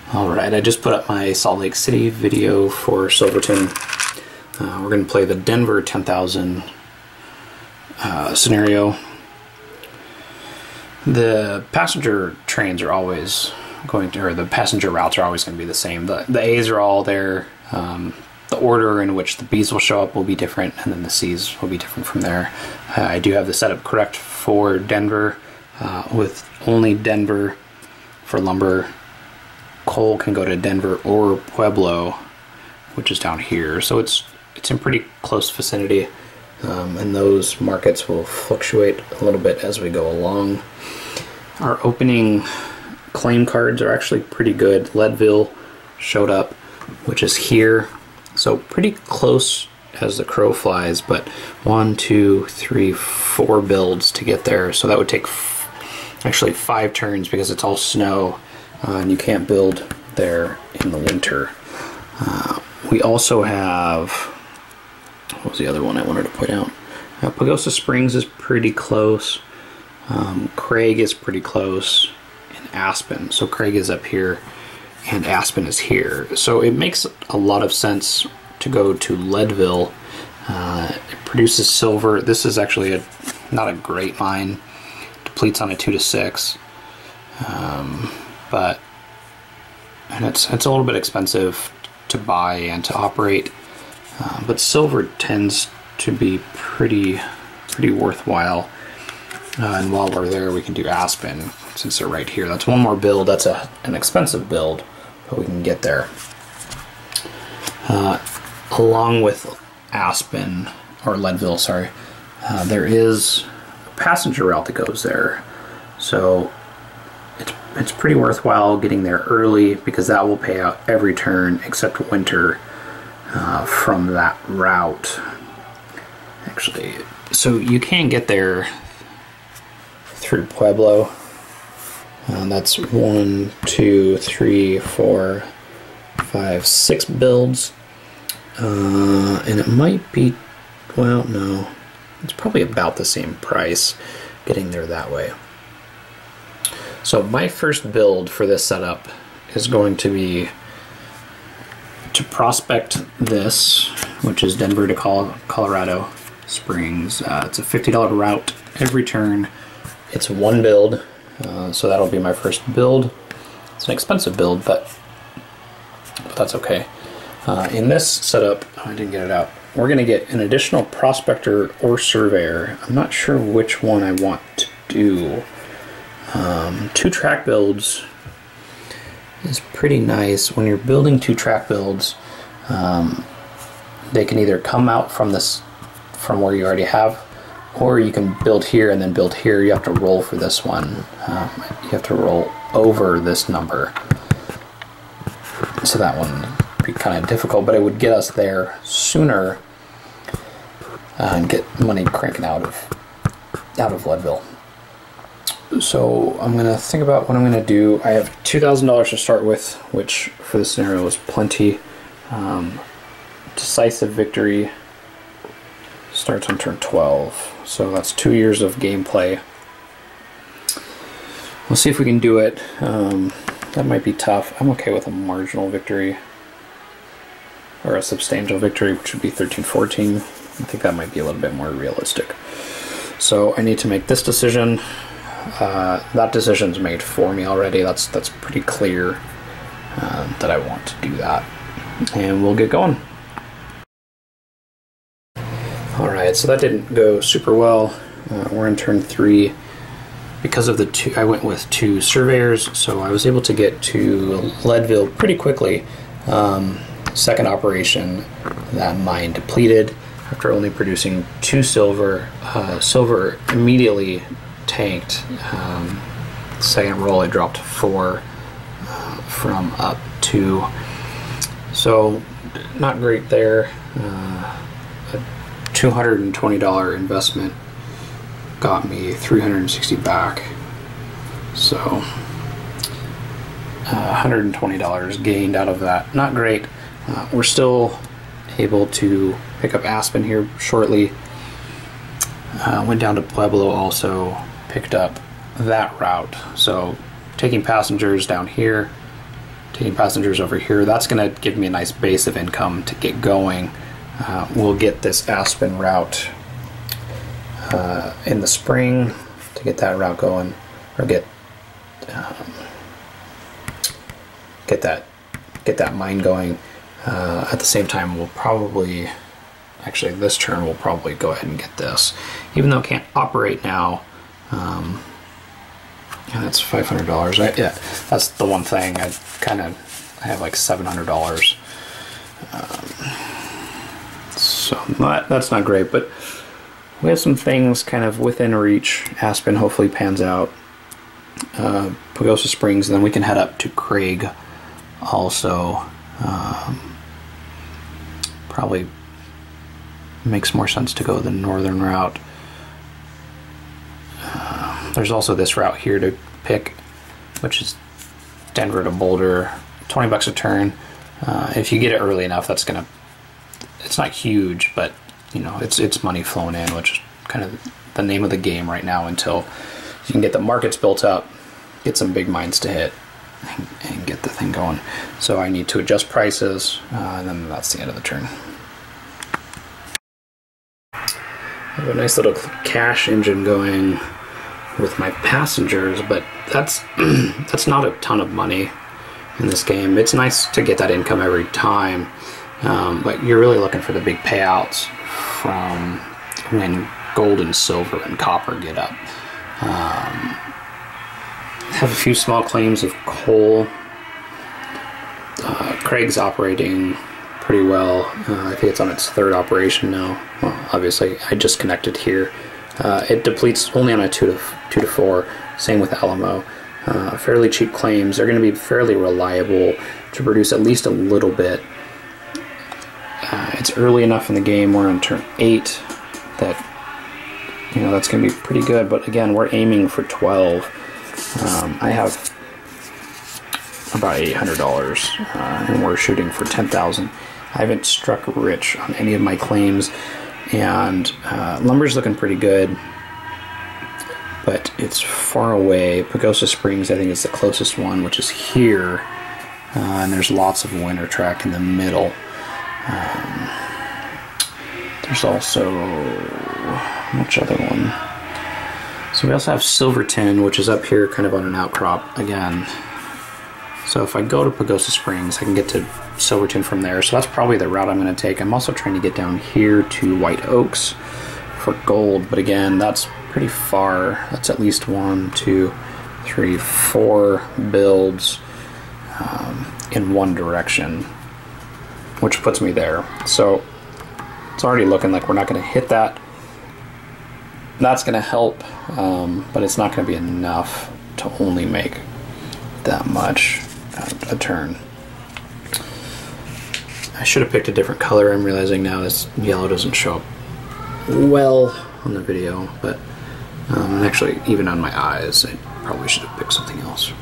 Alright, I just put up my Salt Lake City video for Silverton. We're going to play the Denver 10,000 scenario. The passenger trains are always going to, or the passenger routes are always going to be the same. The A's are all there. The order in which the B's will show up will be different, and then the C's will be different from there. I do have the setup correct for Denver, with only Denver for lumber. Coal can go to Denver or Pueblo, which is down here, so it's in pretty close vicinity, and those markets will fluctuate a little bit as we go along. Our opening claim cards are actually pretty good. Leadville showed up, which is here, so pretty close as the crow flies, but 1, 2, 3, 4 builds to get there, so that would take actually 5 turns because it's all snow. And you can't build there in the winter. We also have, what was the other one I wanted to point out? Pagosa Springs is pretty close. Craig is pretty close, and Aspen. So Craig is up here, and Aspen is here. So it makes a lot of sense to go to Leadville. It produces silver. This is actually not a great mine. Depletes on a 2 to 6. And it's a little bit expensive to buy and to operate, but silver tends to be pretty worthwhile. And while we're there, we can do Aspen since they're right here. That's one more build. That's an expensive build, but we can get there. Along with Aspen, or Leadville, sorry, there is a passenger route that goes there. So it's pretty worthwhile getting there early because that will pay out every turn except winter from that route. Actually, so you can get there through Pueblo. That's 1, 2, 3, 4, 5, 6 builds. And it might be, well, no, it's probably about the same price getting there that way. So my first build for this setup is going to be to prospect this, which is Denver to Colorado Springs. It's a $50 route every turn. It's one build, so that'll be my first build. It's an expensive build, but that's okay. In this setup, I didn't get it out. We're going to get an additional prospector or surveyor. I'm not sure which one I want to do. 2 track builds is pretty nice. When you're building 2 track builds, they can either come out from where you already have, or you can build here and then build here. You have to roll for this one. You have to roll over this number. So that one would be kind of difficult, but it would get us there sooner and get money cranking out of Leadville. So I'm going to think about what I'm going to do. I have $2,000 to start with, which for this scenario is plenty. Decisive victory starts on turn 12. So that's 2 years of gameplay. We'll see if we can do it. That might be tough. I'm okay with a marginal victory, or a substantial victory, which would be 13-14. I think that might be a little bit more realistic. So I need to make this decision. That decision's made for me already. That's pretty clear that I want to do that, and we'll get going. Alright, so that didn't go super well. We're in turn 3. Because of I went with 2 surveyors, so I was able to get to Leadville pretty quickly. Second operation, that mine depleted after only producing 2 silver. Silver immediately tanked. Second roll, it dropped 4 from up 2. So not great there. A $220 investment got me $360 back. So $120 gained out of that. Not great. We're still able to pick up Aspen here shortly. Went down to Pueblo, also picked up that route. So taking passengers down here taking passengers over here. That's going to give me a nice base of income to get going. We'll get this Aspen route in the spring to get that route going, or get that mine going. At the same time, we'll probably, actually this turn we'll probably go ahead and get this, even though it can't operate now. And that's $500, right? Yeah, that's the one thing. I have like $700. So that's not great, but we have some things kind of within reach. Aspen hopefully pans out. Pagosa Springs, and then we can head up to Craig also. Probably makes more sense to go the northern route. There's also this route here to pick, which is Denver to Boulder, 20 bucks a turn. If you get it early enough, it's not huge, but you know, it's money flowing in, which is kind of the name of the game right now until you can get the markets built up, get some big mines to hit, and get the thing going. So I need to adjust prices, and then that's the end of the turn. I have a nice little cash engine going with my passengers, but that's not a ton of money in this game. It's nice to get that income every time, but you're really looking for the big payouts from when gold and silver and copper get up. Have a few small claims of coal. Craig's operating pretty well. I think it's on its third operation now. Well, obviously I just connected here. It depletes only on a 2 to 4. Same with Alamo. Fairly cheap claims. They're going to be fairly reliable to produce at least a little bit. It's early enough in the game. We're on turn 8 that, you know, that's going to be pretty good. But again, we're aiming for 12. I have about $800, and we're shooting for 10,000. I haven't struck rich on any of my claims, and lumber's looking pretty good, but it's far away. Pagosa Springs, I think, is the closest one, which is here, and there's lots of winter track in the middle. There's also, which other one? So we also have Silverton, which is up here kind of on an outcrop again. So if I go to Pagosa Springs, I can get to Silverton from there. So that's probably the route I'm going to take. I'm also trying to get down here to White Oaks for gold, but again, that's pretty far. That's at least 1, 2, 3, 4 builds in one direction, which puts me there. So it's already looking like we're not going to hit that. That's going to help, but it's not going to be enough to only make that much a turn. I should have picked a different color. I'm realizing now this yellow doesn't show up well on the video, but and actually even on my eyes, I probably should have picked something else.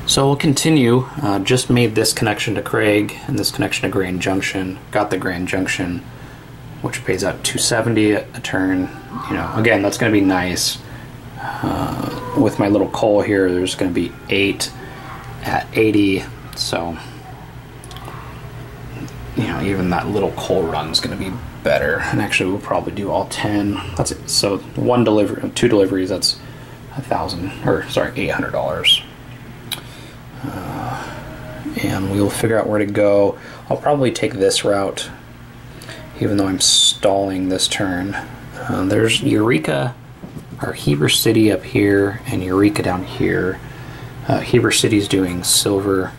So we'll continue. Just made this connection to Craig and this connection to Grand Junction. Got the Grand Junction, which pays out $270 a turn. You know, again, that's going to be nice. With my little coal here, there's going to be 8 at 80, so you know, even that little coal run is going to be better. And actually, we'll probably do all 10. That's it. So 1 delivery, 2 deliveries, that's $800. And we'll figure out where to go. I'll probably take this route, even though I'm stalling this turn. There's Eureka, or Heber City up here, and Eureka down here. Heber City's doing silver,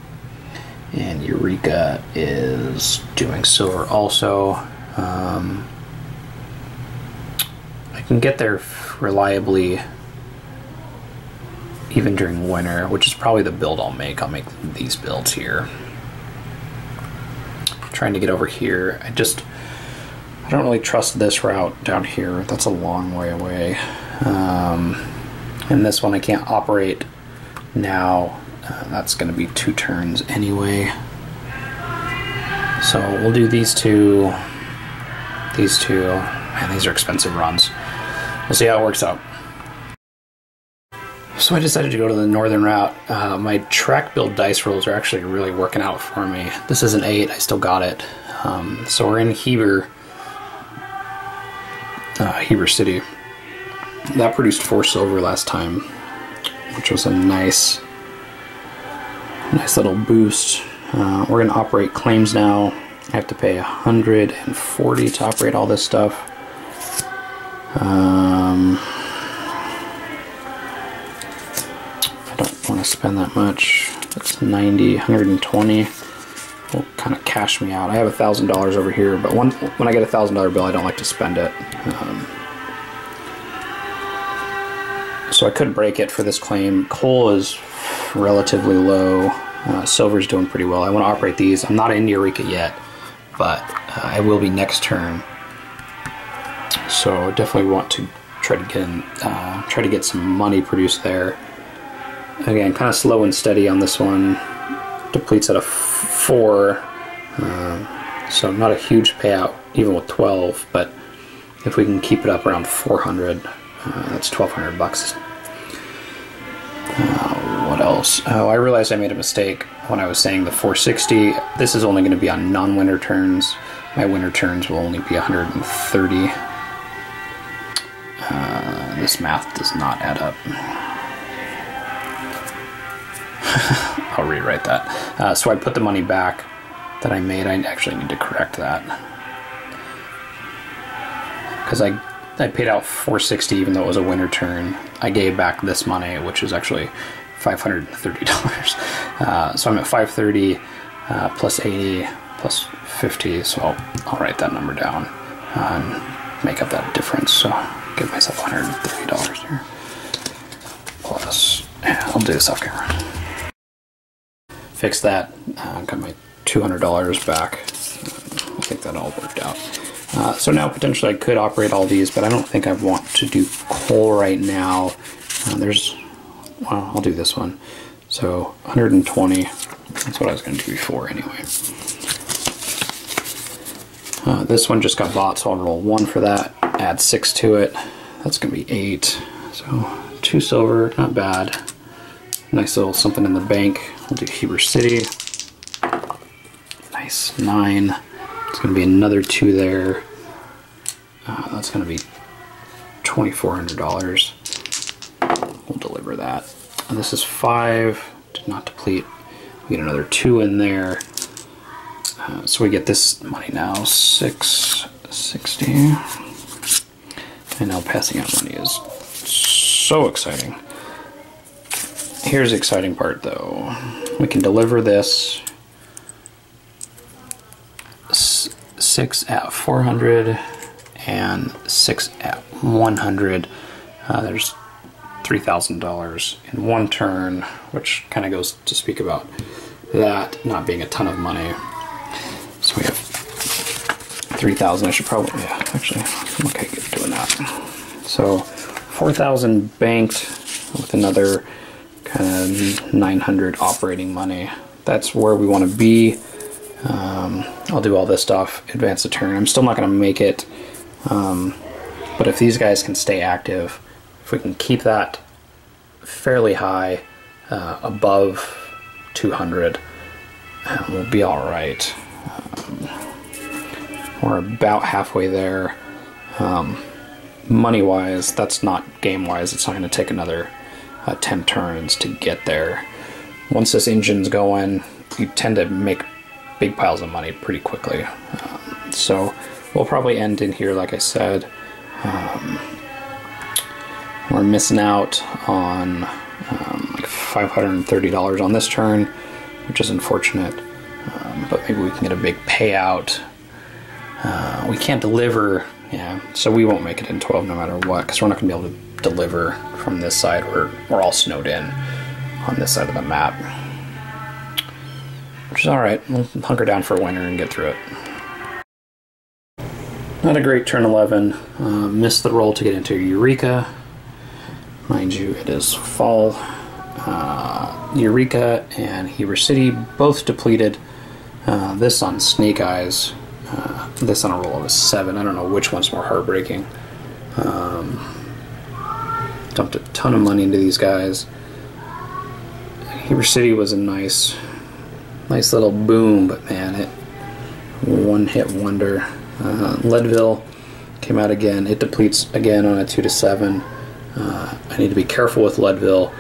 and Eureka is doing silver also. I can get there reliably even during winter, which is probably the build I'll make. I'll make these builds here. Trying to get over here. I don't really trust this route down here. That's a long way away. And this one I can't operate now. That's going to be 2 turns anyway. So we'll do these two. These two. Man, these are expensive runs. We'll see how it works out. So I decided to go to the northern route. My track build dice rolls are actually really working out for me. This is an 8, I still got it. So we're in Heber City. That produced 4 silver last time, which was a nice little boost. We're going to operate claims now. I have to pay 140 to operate all this stuff. I don't want to spend that much. That's 90, 120. Will kind of cash me out. I have $1,000 over here, but when I get a $1,000 bill, I don't like to spend it. So I could break it for this claim. Coal is relatively low. Silver's doing pretty well. I want to operate these. I'm not in Eureka yet, but I will be next turn. So definitely want to try to get some money produced there. Again, kind of slow and steady on this one. Depletes at a 4, so not a huge payout even with 12. But if we can keep it up around 400, that's 1,200 bucks. What else? Oh, I realized I made a mistake when I was saying the 460. This is only going to be on non-winter turns. My winter turns will only be 130. This math does not add up. I'll rewrite that. So I put the money back that I made. I actually need to correct that. Because I paid out 460 even though it was a winter turn. I gave back this money, which is actually $530. So I'm at 530 plus 80 plus 50. So I'll write that number down and make up that difference. So give myself $130 here. Plus, I'll do this off camera. Fix that. Got my $200 back. I think that all worked out. So now potentially I could operate all these, but I don't think I want to do coal right now. Well, I'll do this one. So 120. That's what I was going to do before anyway. This one just got bought, so I'll roll 1 for that. Add 6 to it. That's going to be 8. So 2 silver, not bad. Nice little something in the bank. We'll do Heber City. Nice, 9. It's going to be another 2 there. That's going to be $2,400. We'll deliver that. And this is 5. Did not deplete. We get another 2 in there. So we get this money now, 660. And now passing out money is so exciting. Here's the exciting part though. We can deliver this 6 at 400 and 6 at 100. There's $3,000 in one turn, which kind of goes to speak about that not being a ton of money. So we have 3,000. I should probably, yeah, actually, I'm okay doing that. So 4,000 banked with another kind of 900 operating money. That's where we want to be. I'll do all this stuff, advance the turn. I'm still not going to make it, but if these guys can stay active, if we can keep that fairly high, above 200, we'll be all right. We're about halfway there. Money-wise, that's not game-wise. It's not going to take another 10 turns to get there. Once this engine's going, you tend to make big piles of money pretty quickly. So we'll probably end in here, like I said. We're missing out on like $530 on this turn, which is unfortunate. But maybe we can get a big payout. We can't deliver, yeah, so we won't make it in 12 no matter what, because we're not going to be able to deliver from this side. We're all snowed in on this side of the map, which is alright. We'll hunker down for winter and get through it. Not a great turn 11. Missed the roll to get into Eureka. Mind you, it is fall. Eureka and Heber City both depleted. This on Snake Eyes. This on a roll of a 7. I don't know which one's more heartbreaking. dumped a ton of money into these guys. Heber City was a nice little boom, but man, it one-hit wonder. Leadville came out again. It depletes again on a 2-7. I need to be careful with Leadville.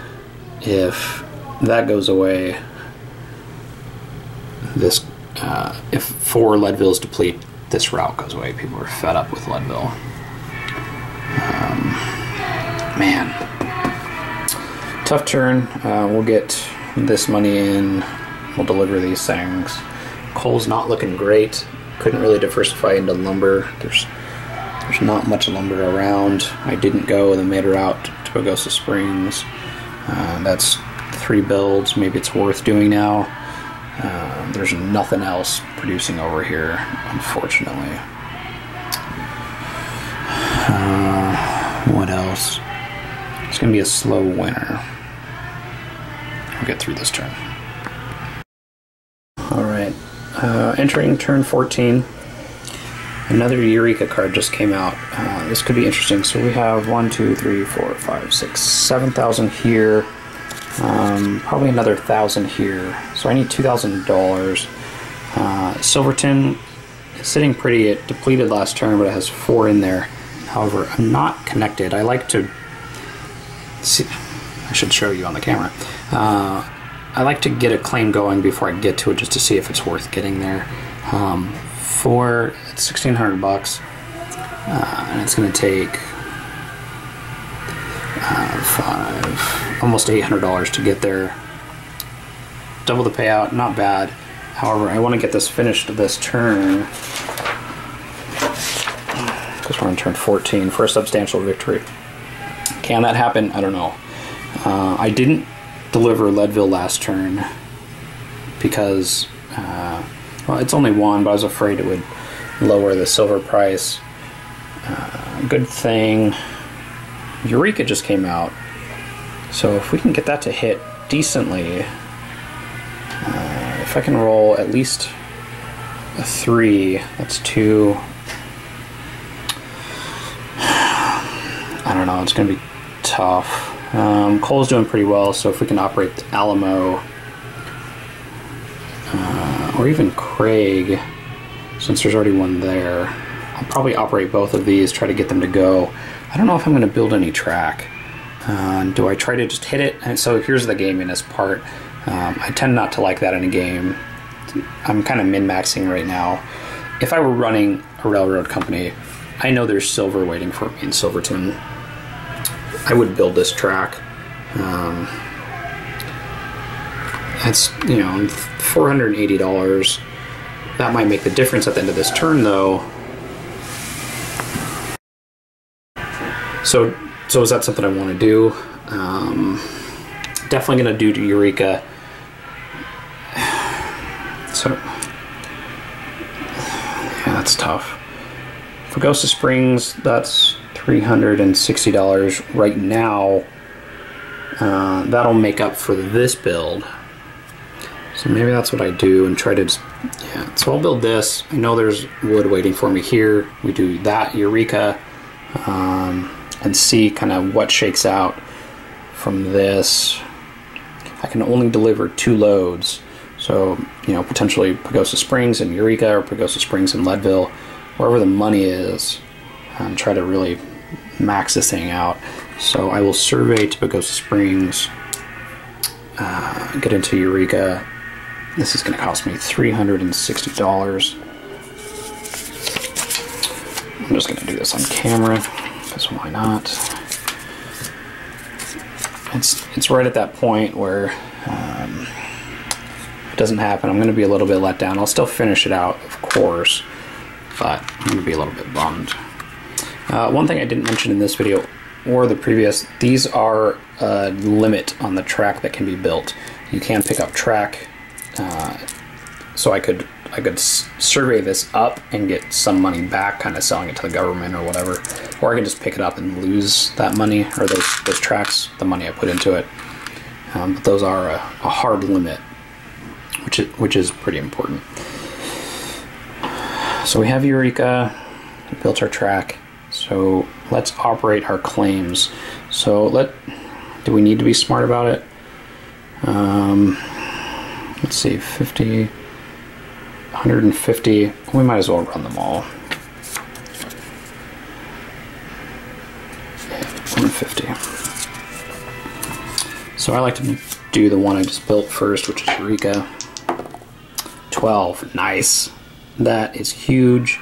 If that goes away, this if 4 Leadvilles deplete, this route goes away. People are fed up with Leadville. Man, tough turn. We'll get this money in. We'll deliver these things. Coal's not looking great. Couldn't really diversify into lumber. There's not much lumber around. I didn't go the mid route to Pagosa Springs. That's 3 builds. Maybe it's worth doing now. There's nothing else producing over here, unfortunately. What else? It's going to be a slow winter. I'll get through this turn. Alright, entering turn 14. Another Eureka card just came out. This could be interesting. So we have 1, 2, 3, 4, 5, 6, 7,000 here. Probably another 1,000 here. So I need $2,000. Silverton is sitting pretty. It depleted last turn, but it has 4 in there. However, I'm not connected. I like to see. I should show you on the camera. I like to get a claim going before I get to it, just to see if it's worth getting there. It's $1,600, and it's going to take almost $800 to get there. Double the payout, not bad. However, I want to get this finished this turn, because we're on turn 14 for a substantial victory. Can that happen? I don't know. I didn't deliver Leadville last turn because, well, it's only 1, but I was afraid it would lower the silver price. Good thing Eureka just came out, so if we can get that to hit decently, if I can roll at least a 3, that's 2. I don't know, it's going to be tough. Cole's doing pretty well, so if we can operate the Alamo, or even Craig, since there's already one there, I'll probably operate both of these, try to get them to go. I don't know if I'm going to build any track. Do I try to just hit it? And so here's the gaminess part. I tend not to like that in a game. I'm kind of min-maxing right now. If I were running a railroad company, I know there's silver waiting for me in Silverton. I would build this track. That's, you know, $480. That might make the difference at the end of this turn, though. So is that something I want to do? Definitely going to do Eureka. So, yeah, that's tough. Pagosa Springs, that's $360 right now. That'll make up for this build. So maybe that's what I do and try to just, yeah. So I'll build this. I know there's wood waiting for me here. We do that Eureka, and see kind of what shakes out from this. I can only deliver 2 loads. So, you know, potentially Pagosa Springs and Eureka, or Pagosa Springs and Leadville, wherever the money is, and try to really max this thing out. So I will survey to Pagosa Springs, get into Eureka. This is going to cost me $360. I'm just going to do this on camera, because why not? It's right at that point where it doesn't happen. I'm going to be a little bit let down. I'll still finish it out, of course, but I'm going to be a little bit bummed. One thing I didn't mention in this video or the previous, these are a limit on the track that can be built. You can pick up track, so I could survey this up and get some money back, kind of selling it to the government or whatever, or I can just pick it up and lose that money, or those tracks, the money I put into it. But those are a hard limit, which is pretty important. So we have Eureka, we built our track, so let's operate our claims. So do we need to be smart about it? Let's see, 50, 150. We might as well run them all. 150. So I like to do the one I just built first, which is Eureka. 12, nice. That is huge.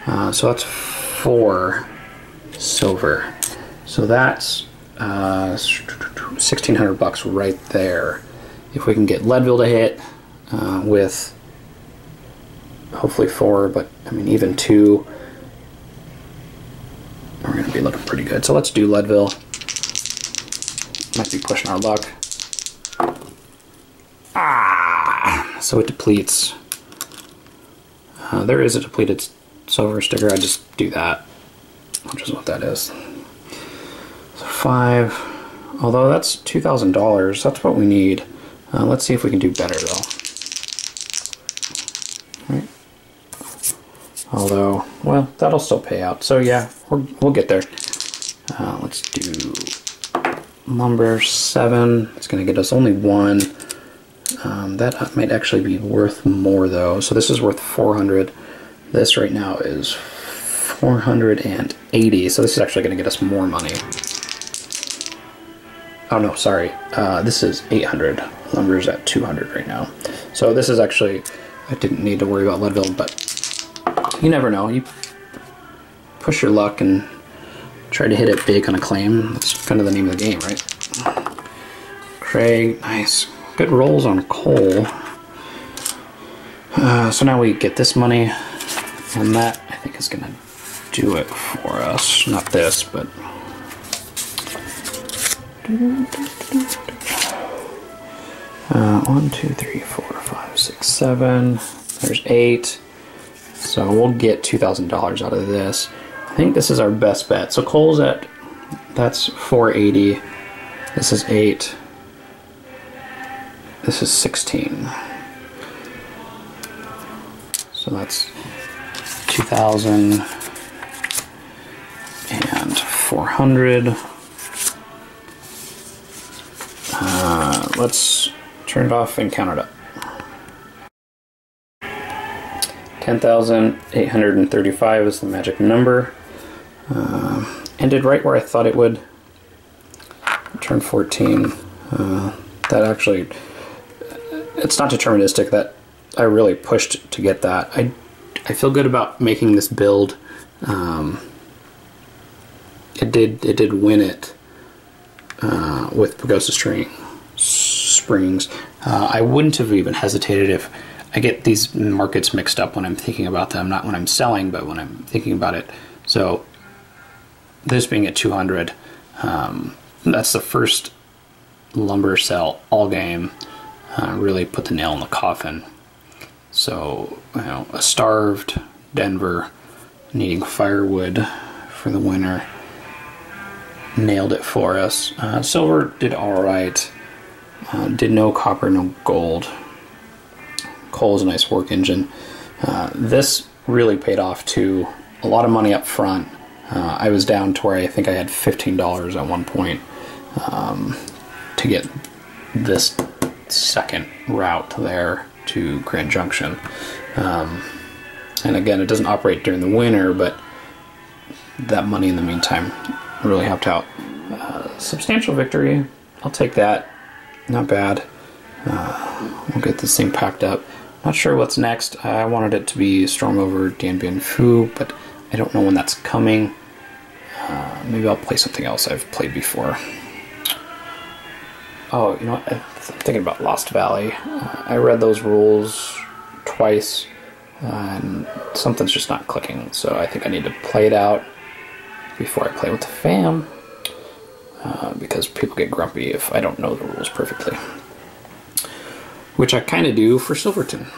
So that's 4 silver. So that's 1,600 bucks right there. If we can get Leadville to hit with hopefully 4, but I mean even 2, we're going to be looking pretty good. So let's do Leadville. Might be pushing our luck. So it depletes. There is a depleted silver sticker. I just do that, which is what that is. So 5. Although that's $2,000. That's what we need. Let's see if we can do better though. Right. Although, well, that'll still pay out. So yeah, we'll get there. Let's do lumber 7. It's going to get us only 1. That might actually be worth more though. So this is worth 400. This right now is 480. So this is actually going to get us more money. Oh no, sorry. This is 800. Lumber's at 200 right now. So this is actually, I didn't need to worry about Leadville, but you never know. You push your luck and try to hit it big on a claim. That's kind of the name of the game, right? Craig, nice. Good rolls on coal. So now we get this money, and that I think is going to do it for us. Not this, but 1, 2, 3, 4, 5, 6, 7. There's 8. So we'll get $2,000 out of this. I think this is our best bet. So coal's at, that's 480. This is 8. This is 16. So that's 2,400. Let's turn it off and count it up. 10,835 is the magic number. Ended right where I thought it would. Turn 14. That actually, it's not deterministic. That I really pushed to get that. I feel good about making this build. It did win it with Pagosa Springs. I wouldn't have even hesitated if I get these markets mixed up when I'm thinking about them, not when I'm selling, but when I'm thinking about it. So this being at 200, that's the first lumber sell all game. Really put the nail in the coffin. So, you know, a starved Denver needing firewood for the winter nailed it for us. Silver did all right. Did no copper, no gold. Coal is a nice work engine. This really paid off too. A lot of money up front. I was down to where I think I had $15 at one point to get this second route there to Grand Junction. And again, it doesn't operate during the winter, but that money in the meantime really helped out. Substantial victory. I'll take that. Not bad. We'll get this thing packed up. Not sure what's next. I wanted it to be Storm over Dien Bien Phu, but I don't know when that's coming. Maybe I'll play something else I've played before. Oh, you know what? I'm thinking about Lost Valley. I read those rules twice, and something's just not clicking, so I think I need to play it out before I play with the fam, because people get grumpy if I don't know the rules perfectly. Which I kind of do for Silverton.